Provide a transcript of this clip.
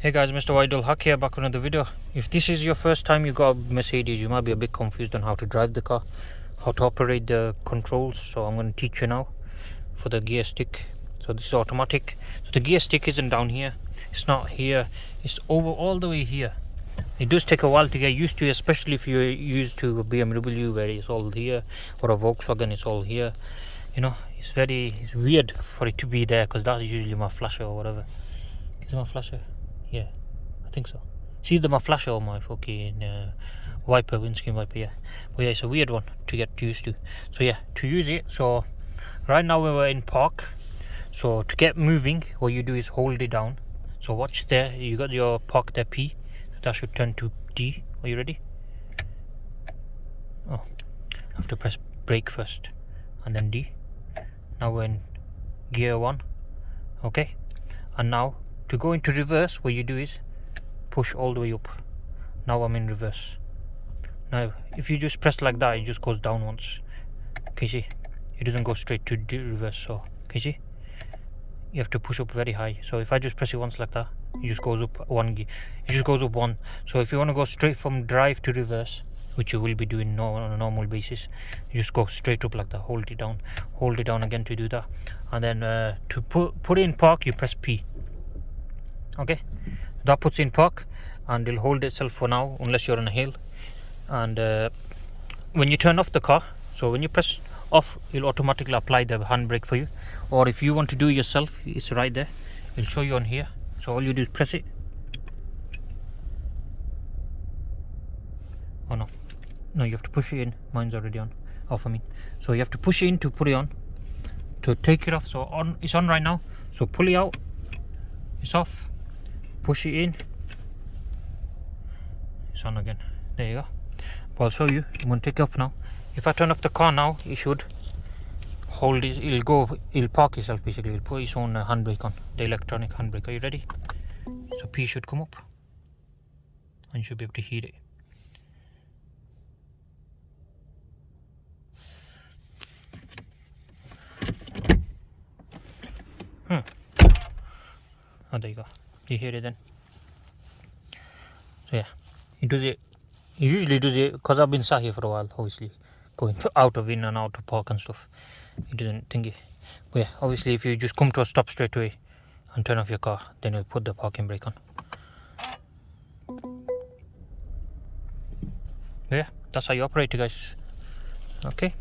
Hey guys, MrWaheedulHaque here, back on another video. If this is your first time you got a Mercedes, you might be a bit confused on how to drive the car, how to operate the controls. So I'm going to teach you now for the gear stick. So this is automatic. So the gear stick isn't down here, it's not here, it's over all the way here. It does take a while to get used to, especially if you're used to a BMW where it's all here, or a Volkswagen it's all here. You know, it's weird for it to be there, because that's usually my flasher or whatever. Is it my flasher? Yeah, I think so. It's either my flasher or my fucking wiper, windscreen wiper, yeah. But yeah, it's a weird one to get used to. So yeah, to use it, so right now we're in park. So to get moving, what you do is hold it down. So watch there, you got your park there, P. So that should turn to D. Are you ready? Oh, I have to press brake first and then D. Now we're in gear 1. Okay, and now to go into reverse, what you do is push all the way up. Now I'm in reverse. Now if you just press like that, it just goes down once. Okay, see, it doesn't go straight to reverse. So okay, see, you have to push up very high. So if I just press it once like that, it just goes up one gear. It just goes up one. So if you want to go straight from drive to reverse, which you will be doing on a normal basis, you just go straight up like that. Hold it down again to do that, and then to put it in park, you press P. Okay, that puts in park, and it'll hold itself for now unless you're on a hill. And when you turn off the car, so when you press off, it'll automatically apply the handbrake for you. Or if you want to do it yourself, it's right there, it'll show you on here. So all you do is press it. Oh no, you have to push it in. Mine's already on, off I mean. So you have to push it in to put it on, to take it off. So on, it's on right now, so pull it out, it's off. Push it in, it's on again. There you go. But I'll show you. I'm going to take it off now. If I turn off the car now, it should hold it. It'll park itself basically. It'll put its own handbrake on, the electronic handbrake. Are you ready? So P should come up and you should be able to hear it. Oh, there you go. You hear it then? So yeah, he does it. He usually does it, because I've been sat here for a while, obviously, going in and out of park and stuff. He doesn't think it. But yeah, obviously if you just come to a stop straight away and turn off your car, then you'll put the parking brake on. But yeah, that's how you operate it, guys. Okay.